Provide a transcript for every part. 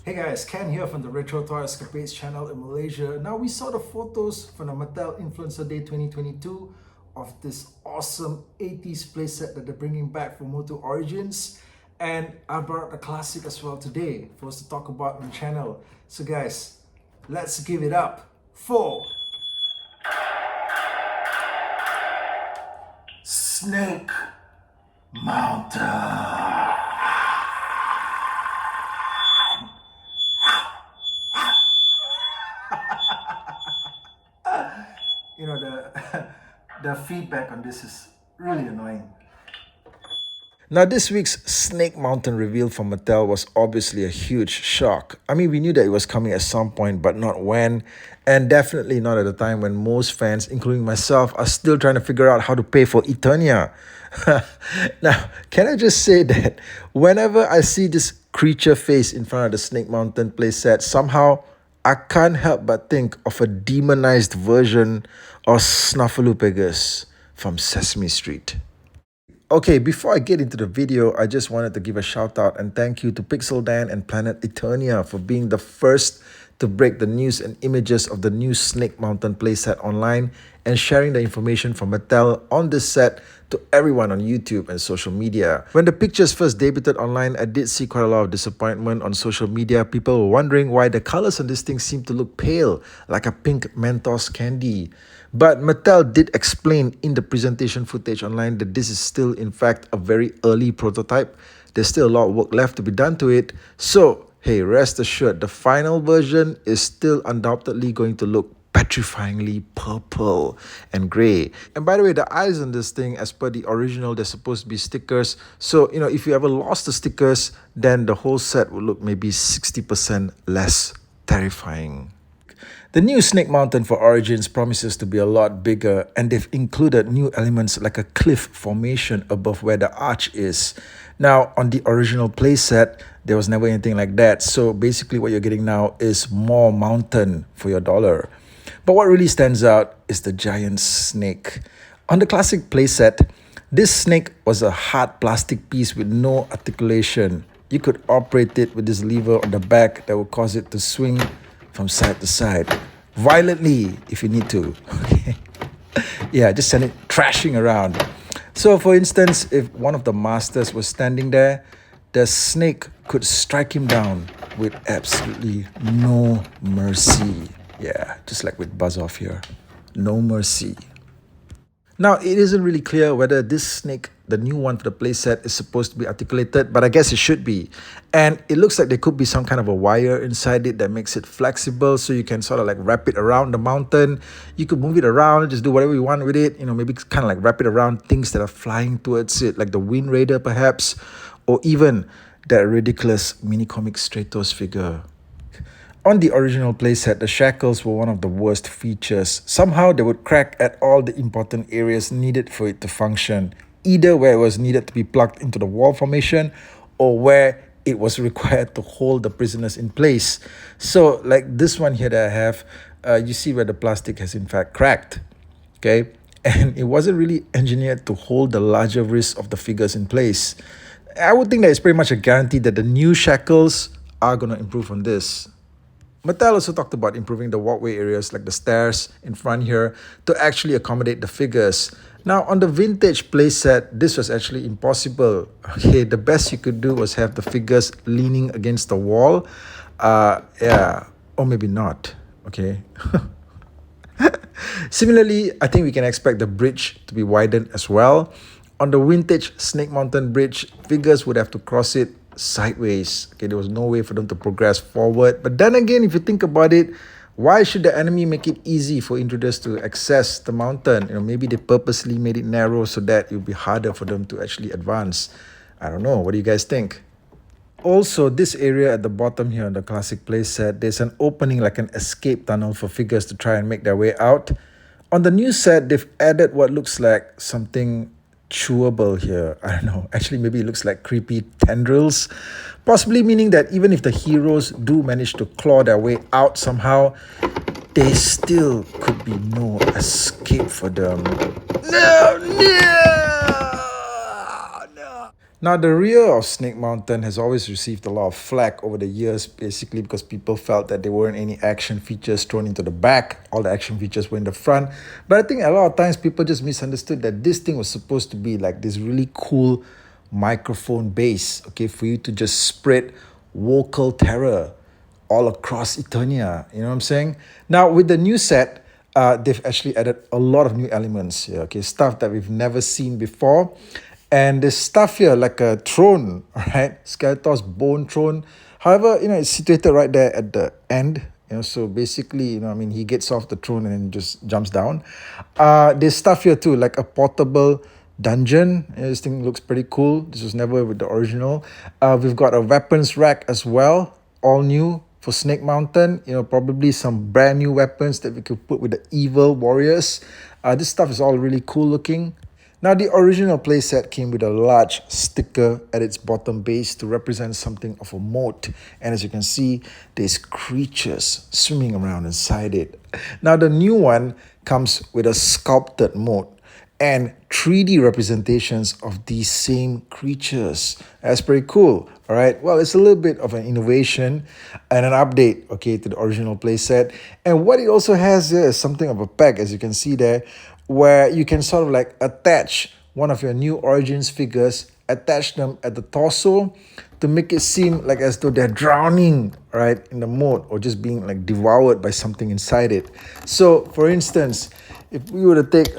Hey guys, Ken here from the Retro Toy Escapades channel in Malaysia. Now we saw the photos from the Mattel Influencer Day 2022 of this awesome 80s playset that they're bringing back for MOTU Origins. And I brought the classic as well today for us to talk about on the channel. So guys, let's give it up for Snake Mountain. You know, the the feedback on this is really annoying. Now, this week's Snake Mountain reveal from Mattel was obviously a huge shock. I mean, we knew that it was coming at some point, but not when, and definitely not at a time when most fans, including myself, are still trying to figure out how to pay for Eternia. Now, can I just say that whenever I see this creature face in front of the Snake Mountain playset, somehow I can't help but think of a demonized version of Snuffleupagus from Sesame Street. Okay, before I get into the video, I just wanted to give a shout out and thank you to Pixel Dan and Planet Eternia for being the first to break the news and images of the new Snake Mountain playset online and sharing the information from Mattel on this set to everyone on YouTube and social media. When the pictures first debuted online, I did see quite a lot of disappointment on social media. People were wondering why the colors on this thing seem to look pale, like a pink Mentos candy. But Mattel did explain in the presentation footage online that this is still, in fact, a very early prototype. There's still a lot of work left to be done to it. So, hey, rest assured, the final version is still undoubtedly going to look petrifyingly purple and grey. And by the way, the eyes on this thing, as per the original, they're supposed to be stickers. So, you know, if you ever lost the stickers, then the whole set would look maybe 60% less terrifying. The new Snake Mountain for Origins promises to be a lot bigger, and they've included new elements like a cliff formation above where the arch is. Now, on the original playset, there was never anything like that, so basically what you're getting now is more mountain for your dollar. But what really stands out is the giant snake. On the classic playset, this snake was a hard plastic piece with no articulation. You could operate it with this lever on the back that would cause it to swing from side to side violently if you need to. Okay. Yeah, just send it trashing around. So for instance, if one of the masters was standing there, the snake could strike him down with absolutely no mercy. Yeah, just like with Buzz Off here. No mercy. Now, it isn't really clear whether this snake, the new one for the playset, is supposed to be articulated, but I guess it should be. And it looks like there could be some kind of a wire inside it that makes it flexible, so you can sort of like wrap it around the mountain. You could move it around, just do whatever you want with it. You know, maybe kind of like wrap it around things that are flying towards it, like the Wind Raider perhaps, or even that ridiculous mini-comic Stratos figure. On the original playset, the shackles were one of the worst features. Somehow they would crack at all the important areas needed for it to function, either where it was needed to be plugged into the wall formation or where it was required to hold the prisoners in place. So like this one here that I have, you see where the plastic has in fact cracked, okay? And it wasn't really engineered to hold the larger wrists of the figures in place. I would think that it's pretty much a guarantee that the new shackles are going to improve on this. Mattel also talked about improving the walkway areas like the stairs in front here to actually accommodate the figures. Now, on the vintage playset, this was actually impossible. Okay, the best you could do was have the figures leaning against the wall. Yeah, or maybe not. Okay. Similarly, I think we can expect the bridge to be widened as well. On the vintage Snake Mountain bridge, figures would have to cross it sideways. Okay, there was no way for them to progress forward. But then again, if you think about it, why should the enemy make it easy for intruders to access the mountain? You know, maybe they purposely made it narrow so that it would be harder for them to actually advance. I don't know. What do you guys think? Also, this area at the bottom here on the classic playset, there's an opening like an escape tunnel for figures to try and make their way out. On the new set, they've added what looks like something chewable here. I don't know. Actually, maybe it looks like creepy tendrils. Possibly meaning that even if the heroes do manage to claw their way out somehow, there still could be no escape for them. No, no, no. Now, the rear of Snake Mountain has always received a lot of flack over the years, basically because people felt that there weren't any action features thrown into the back. All the action features were in the front. But I think a lot of times people just misunderstood that this thing was supposed to be like this really cool microphone base, okay, for you to just spread vocal terror all across Eternia. You know what I'm saying? Now, with the new set, they've actually added a lot of new elements here, okay, stuff that we've never seen before. And there's stuff here like a throne, right? Skeletor's bone throne. However, it's situated right there at the end. So basically, I mean, he gets off the throne and then just jumps down. There's stuff here too, like a portable dungeon. This thing looks pretty cool. This was never with the original. We've got a weapons rack as well, all new for Snake Mountain. Probably some brand new weapons that we could put with the evil warriors. This stuff is all really cool looking. Now, the original playset came with a large sticker at its bottom base to represent something of a moat. And as you can see, there's creatures swimming around inside it. Now, the new one comes with a sculpted moat and 3D representations of these same creatures. That's pretty cool. All right. Well, it's a little bit of an innovation and an update, okay, to the original playset. And what it also has here is something of a pack, as you can see there, where you can sort of like attach one of your new Origins figures, attach them at the torso to make it seem like as though they're drowning, right, in the moat or just being like devoured by something inside it. So, for instance, if we were to take,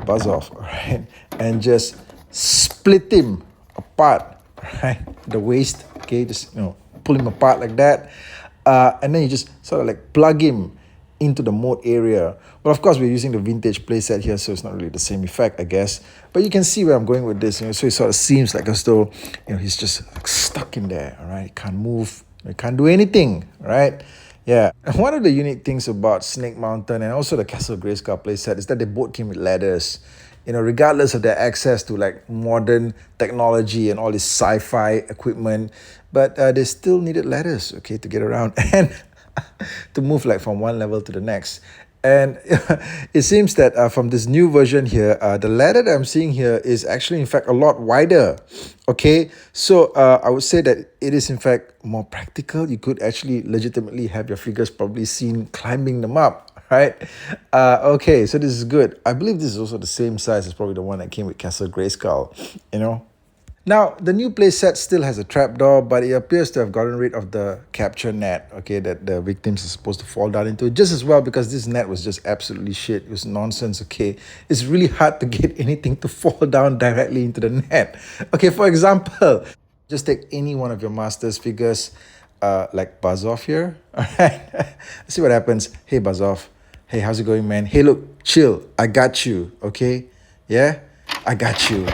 buzz off, right, and just split him apart, right, the waist, okay, just, pull him apart like that, and then you just sort of like plug him into the moat area. But of course, we're using the vintage playset here, so it's not really the same effect, I guess. But you can see where I'm going with this. So it sort of seems like as though he's just like stuck in there. All right, he can't move, he can't do anything. Right? Yeah. And one of the unique things about Snake Mountain and also the Castle Grayskull playset is that they both came with ladders. Regardless of their access to like modern technology and all this sci-fi equipment, but they still needed ladders, okay, to get around and to move like from one level to the next. And it seems that from this new version here, the ladder that I'm seeing here is actually in fact a lot wider. Okay, so I would say that it is in fact more practical. You could actually legitimately have your figures probably seen climbing them up, right? Okay, so this is good. I believe this is also the same size as probably the one that came with Castle Grayskull, Now, the new playset still has a trapdoor, but it appears to have gotten rid of the capture net, okay, that the victims are supposed to fall down into, just as well because this net was just absolutely shit. It was nonsense, okay? It's really hard to get anything to fall down directly into the net. Okay, for example, just take any one of your master's figures, like Buzz Off here, all right? Let's see what happens. Hey, Buzz Off. Hey, how's it going, man? Hey, look, chill. I got you, okay? Yeah? I got you.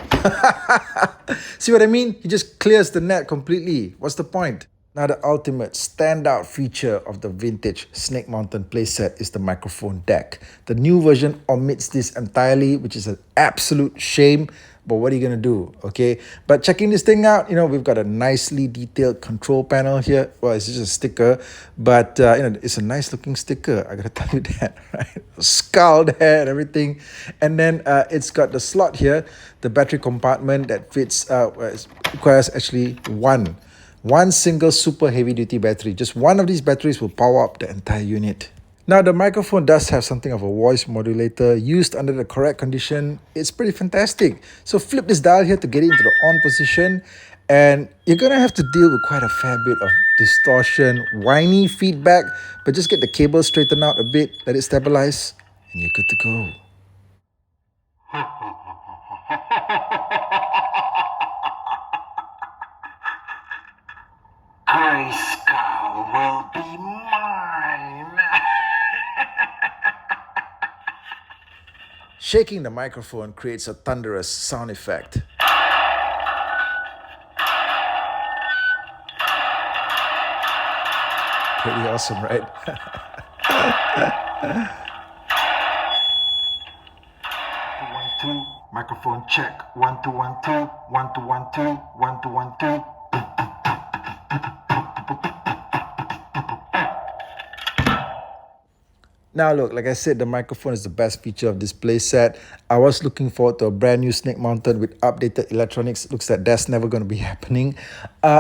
See what I mean? He just clears the net completely. What's the point? Now, the ultimate standout feature of the vintage Snake Mountain playset is the microphone deck. The new version omits this entirely, which is an absolute shame. But what are you going to do? Okay. But checking this thing out, we've got a nicely detailed control panel here. Well, it's just a sticker, but, it's a nice looking sticker. I got to tell you that, right? Skull there and everything. And then it's got the slot here, the battery compartment that fits, requires actually one single super heavy duty battery. Just one of these batteries will power up the entire unit. Now, the microphone does have something of a voice modulator. Used under the correct condition, it's pretty fantastic. So flip this dial here to get it into the on position, and you're gonna have to deal with quite a fair bit of distortion, whiny feedback, but just get the cable straightened out a bit, let it stabilize, and you're good to go. Grayskull will be mine. Shaking the microphone creates a thunderous sound effect. Pretty awesome, right? 1 2 microphone check. 1 2 1 2 1 2 1 2 1 2 1 2. Now look, like I said, the microphone is the best feature of this playset. I was looking forward to a brand new snake mounted with updated electronics. Looks like that's never going to be happening.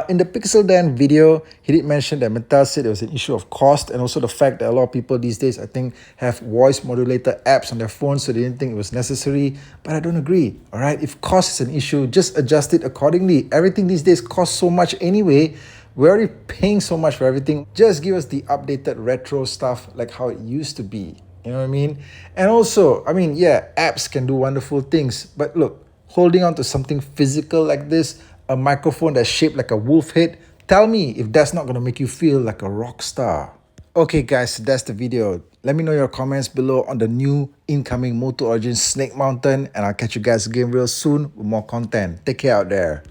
In the Pixel Dan video, he did mention that Mattel said it was an issue of cost and also the fact that a lot of people these days, I think, have voice modulator apps on their phones, so they didn't think it was necessary. But I don't agree. All right, if cost is an issue, just adjust it accordingly. Everything these days costs so much anyway. We're already paying so much for everything. Just give us the updated retro stuff like how it used to be. You know what I mean? And also, I mean, yeah, apps can do wonderful things. But look, holding on to something physical like this, a microphone that's shaped like a wolf head, tell me if that's not going to make you feel like a rock star. Okay, guys, that's the video. Let me know your comments below on the new incoming MOTU Origins Snake Mountain, and I'll catch you guys again real soon with more content. Take care out there.